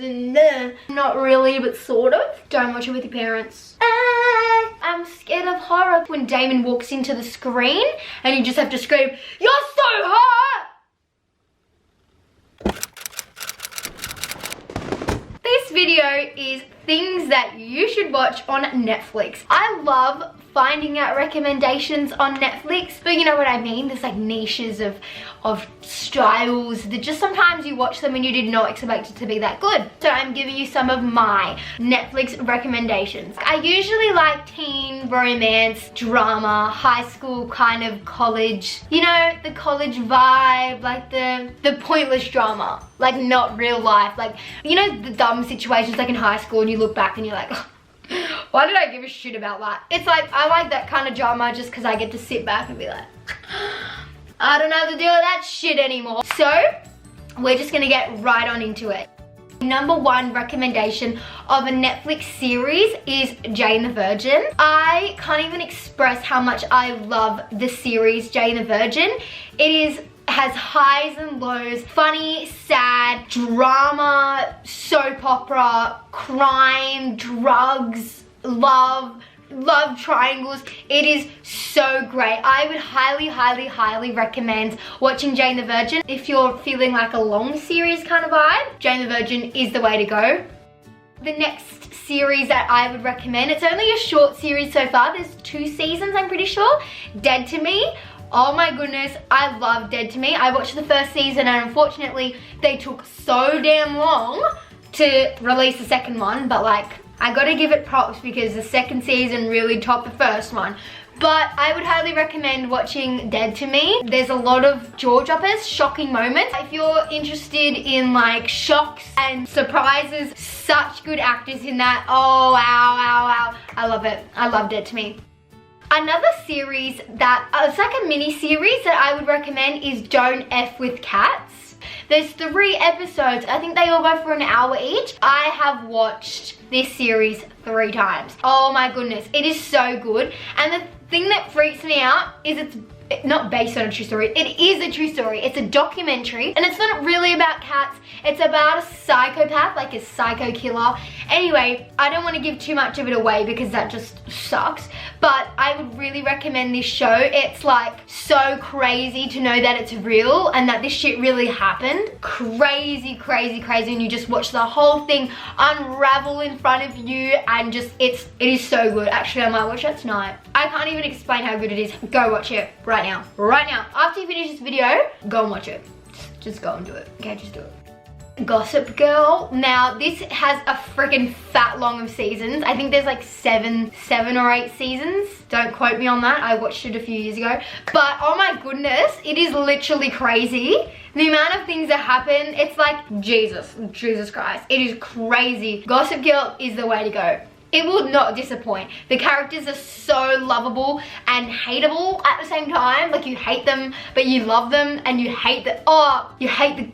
and not really, but sort of. Don't watch it with your parents. I'm scared of horror. When Damon walks into the screen and you just have to scream, "You're so hot!" This video is things that you should watch on Netflix. I love finding out recommendations on Netflix, but you know what I mean? There's like niches of styles that just sometimes you watch them and you did not expect it to be that good. So I'm giving you some of my Netflix recommendations. I usually like teen, romance, drama, high school, kind of college, you know, the college vibe, like the pointless drama, like not real life, like, you know, the dumb situations like in high school and you look back and you're like, why did I give a shit about that? It's like, I like that kind of drama just because I get to sit back and be like, I don't have to deal with that shit anymore. So, we're just gonna get right on into it. Number one recommendation of a Netflix series is Jane the Virgin. I can't even express how much I love the series Jane the Virgin. Has highs and lows, funny, sad, drama, soap opera, crime, drugs, love triangles. It is so great. I would highly recommend watching Jane the Virgin. If you're feeling like a long series kind of vibe, Jane the Virgin is the way to go. The next series that I would recommend, it's only a short series so far. There's 2 seasons, I'm pretty sure. Dead to Me. Oh my goodness, I love Dead to Me. I watched the first season and unfortunately they took so damn long to release the second one, but like, I gotta give it props because the second season really topped the first one. But I would highly recommend watching Dead to Me. There's a lot of jaw droppers, shocking moments. If you're interested in like shocks and surprises, such good actors in that. Oh, wow. I love it. I love Dead to Me. Another series that, it's like a mini series that I would recommend is Don't F With Cats. There's 3 episodes. I think they all go for an hour each. I have watched this series 3 times. Oh my goodness, it is so good. And the thing that freaks me out is it's not based on a true story. It is a true story. It's a documentary and it's not really about cats. It's about a psychopath, like a psycho killer. Anyway, I don't want to give too much of it away because that just sucks. But I would really recommend this show. It's like so crazy to know that it's real and that this shit really happened. Crazy. And you just watch the whole thing unravel in front of you and just, it is so good. Actually, I might watch that tonight. I can't even explain how good it is. Go watch it right now. Right now. After you finish this video, go and watch it. Just go and do it. Okay, just do it. Gossip Girl. Now this has a freaking fat long of seasons. I think there's like 7 or 8 seasons. Don't quote me on that. I watched it a few years ago. But oh my goodness, it is literally crazy. The amount of things that happen, it's like Jesus Christ. It is crazy. Gossip Girl is the way to go. It will not disappoint. The characters are so lovable and hateable at the same time. Like you hate them, but you love them, and you hate the,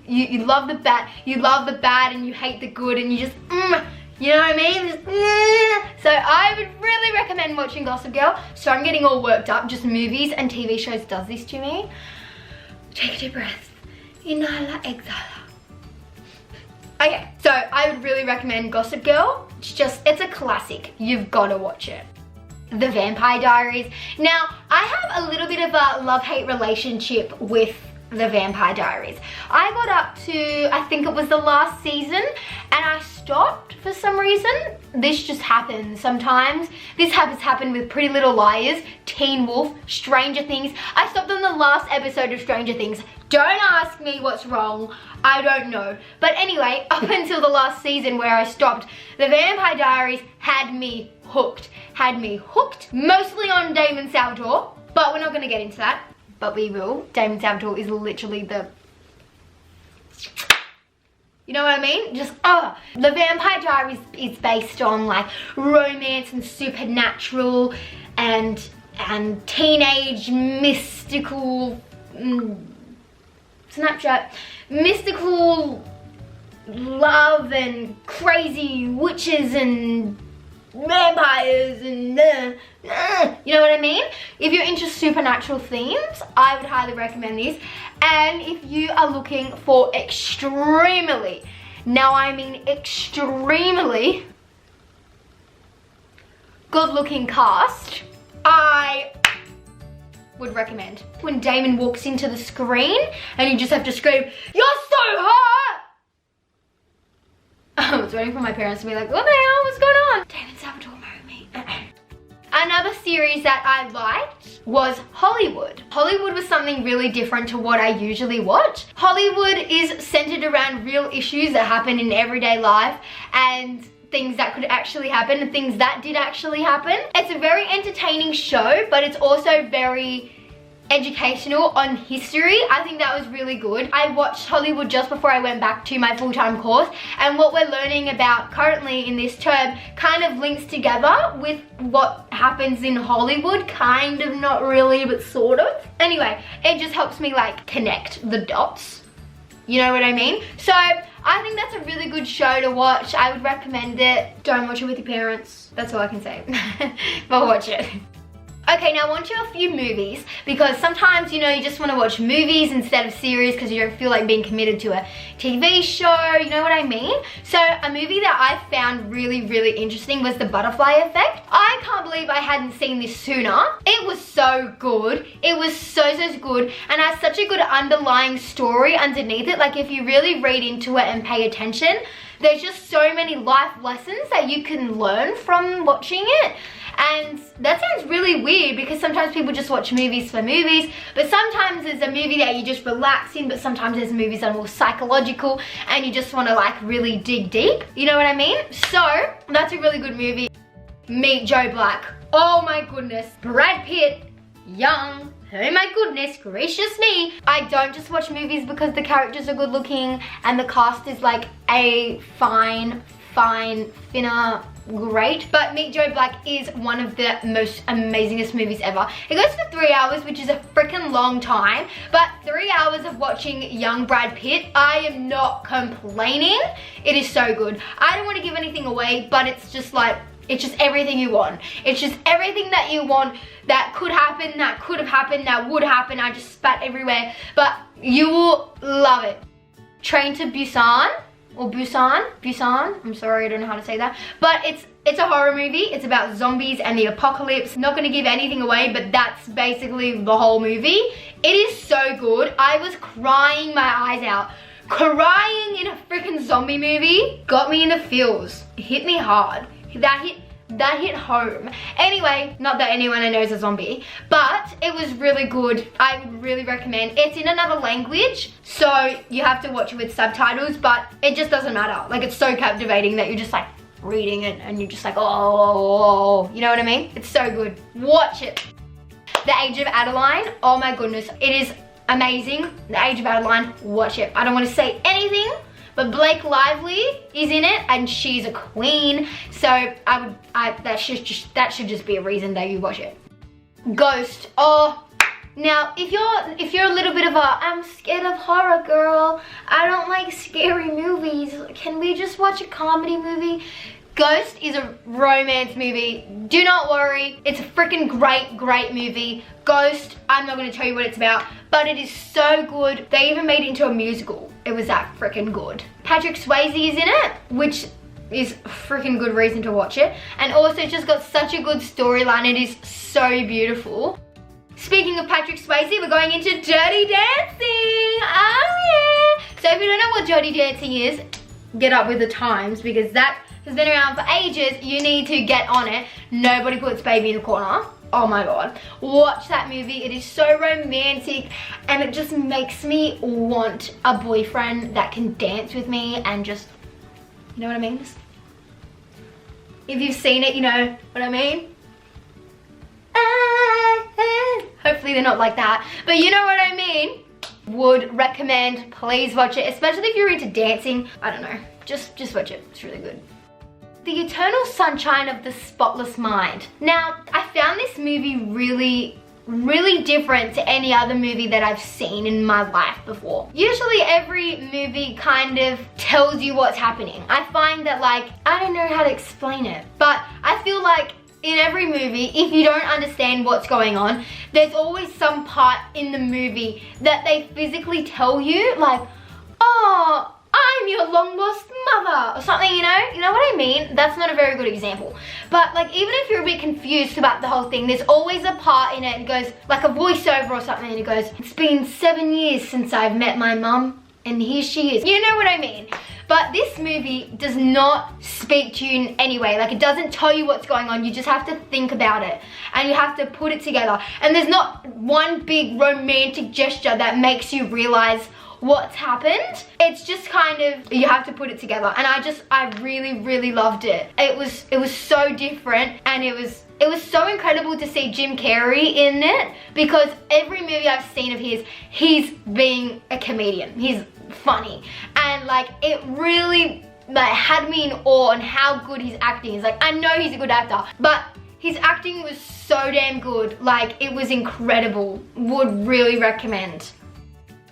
you love the bad and you hate the good, and you just, you know what I mean? Just, So I would really recommend watching Gossip Girl. So I'm getting all worked up. Just movies and TV shows does this to me. Take a deep breath. Inhala, exhala. Okay, so I would really recommend Gossip Girl. It's a classic. You've got to watch it. The Vampire Diaries. Now, I have a little bit of a love-hate relationship with The Vampire Diaries. I got up to, I think it was the last season, and I stopped for some reason. This just happens sometimes. This has happened with Pretty Little Liars, Teen Wolf, Stranger Things. I stopped on the last episode of Stranger Things. Don't ask me what's wrong. I don't know. But anyway, up until the last season where I stopped, The Vampire Diaries had me hooked. Mostly on Damon Salvatore, but we're not going to get into that. But we will. Damon Salvatore is literally the... You know what I mean? Just, The Vampire Diaries is based on like romance and supernatural and teenage mystical... Snapchat, mystical love and crazy witches and vampires and you know what I mean? If you're into supernatural themes, I would highly recommend this. And if you are looking for extremely Now I mean extremely good looking cast, I would recommend. When Damon walks into the screen and you just have to scream, "You're so hot!" I was waiting for my parents to be like, "What the hell? What's going on?" Damon Salvatore married me. Another series that I liked was Hollywood. Hollywood was something really different to what I usually watch. Hollywood is centered around real issues that happen in everyday life and things that could actually happen and things that did actually happen. It's a very entertaining show, but it's also very educational on history. I think that was really good. I watched Hollywood just before I went back to my full-time course, and what we're learning about currently in this term kind of links together with what happens in Hollywood. Kind of, not really, but sort of. Anyway, it just helps me like connect the dots. You know what I mean? So I think that's a really good show to watch. I would recommend it. Don't watch it with your parents. That's all I can say. But watch it. Okay, now on to a few movies, because sometimes, you know, you just want to watch movies instead of series because you don't feel like being committed to a TV show, you know what I mean? So a movie that I found really, really interesting was The Butterfly Effect. I can't believe I hadn't seen this sooner. It was so good. It was so good, and has such a good underlying story underneath it. Like, if you really read into it and pay attention, there's just so many life lessons that you can learn from watching it. And that sounds really weird because sometimes people just watch movies for movies, but sometimes there's a movie that you just relax in, but sometimes there's movies that are more psychological and you just want to like really dig deep. You know what I mean? So that's a really good movie. Meet Joe Black. Oh my goodness. Brad Pitt, young. Oh my goodness gracious me. I don't just watch movies because the characters are good looking and the cast is like a fine, finner, great, but Meet Joe Black is one of the most amazingest movies ever. It goes for 3 hours, which is a freaking long time, but 3 hours of watching young Brad Pitt, I am not complaining. It is so good. I don't want to give anything away, but it's just like, it's just everything you want. It's just everything that you want that could happen, that could have happened, that would happen. I just spat everywhere, but you will love it. Train to Busan. Or Busan, I'm sorry, I don't know how to say that. But it's a horror movie. It's about zombies and the apocalypse. Not gonna give anything away, but that's basically the whole movie. It is so good. I was crying my eyes out. Crying in a freaking zombie movie got me in the feels. It hit me hard. That hit home. Anyway, not that anyone I know is a zombie, but it was really good. I would really recommend. It's in another language, so you have to watch it with subtitles, but it just doesn't matter. Like, it's so captivating that you're just like reading it and you're just like, oh, you know what I mean? It's so good. Watch it. The Age of Adaline. Oh my goodness. It is amazing. The Age of Adaline. Watch it. I don't want to say anything, but Blake Lively is in it and she's a queen. So that should just be a reason that you watch it. Ghost. Oh, now if you're a little bit of a, I'm scared of horror girl, I don't like scary movies, can we just watch a comedy movie? Ghost is a romance movie. Do not worry. It's a freaking great movie. Ghost, I'm not going to tell you what it's about, but it is so good. They even made it into a musical. It was that freaking good. Patrick Swayze is in it, which is a freaking good reason to watch it. And also it's just got such a good storyline. It is so beautiful. Speaking of Patrick Swayze, we're going into Dirty Dancing. Oh yeah. So if you don't know what Dirty Dancing is, get up with the times, because that has been around for ages. You need to get on it. Nobody puts baby in the corner. Oh my god. Watch that movie. It is so romantic and it just makes me want a boyfriend that can dance with me and just, you know what I mean? If you've seen it, you know what I mean? Hopefully they're not like that, but you know what I mean. Would recommend. Please watch it, especially if you're into dancing. I don't know. Just watch it. It's really good. The Eternal Sunshine of the Spotless Mind. Now, I found this movie really different to any other movie that I've seen in my life before. Usually every movie kind of tells you what's happening. I find that, like, I don't know how to explain it, but I feel like in every movie, if you don't understand what's going on, there's always some part in the movie that they physically tell you, like, oh, I'm am your long lost mother or something, you know what I mean? That's not a very good example, but like even if you're a bit confused about the whole thing, there's always a part in it, it goes like a voiceover or something, and it goes, it's been 7 years since I've met my mum and here she is, you know what I mean? But this movie does not speak to you in any way. Like, it doesn't tell you what's going on. You just have to think about it. And you have to put it together. And there's not one big romantic gesture that makes you realize what's happened. It's just kind of, you have to put it together. And I really, really loved it. It was so different, and it was so incredible to see Jim Carrey in it, because every movie I've seen of his, he's being a comedian. He's funny, and like it really like had me in awe on how good his acting is. Like, I know he's a good actor, but his acting was so damn good. Like, it was incredible. Would really recommend.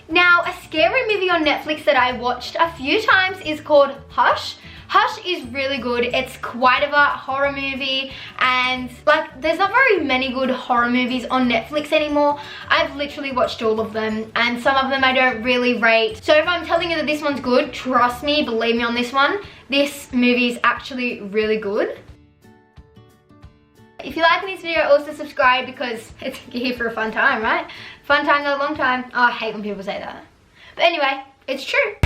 Now, a scary movie on Netflix that I watched a few times is called Hush. Hush is really good. It's quite of a horror movie, and like there's not very many good horror movies on Netflix anymore. I've literally watched all of them, and some of them I don't really rate. So if I'm telling you that this one's good, trust me, believe me on this one. This movie is actually really good. If you like this video, also subscribe, because you're here for a fun time, right? Fun time, not a long time. Oh, I hate when people say that. But anyway, it's true.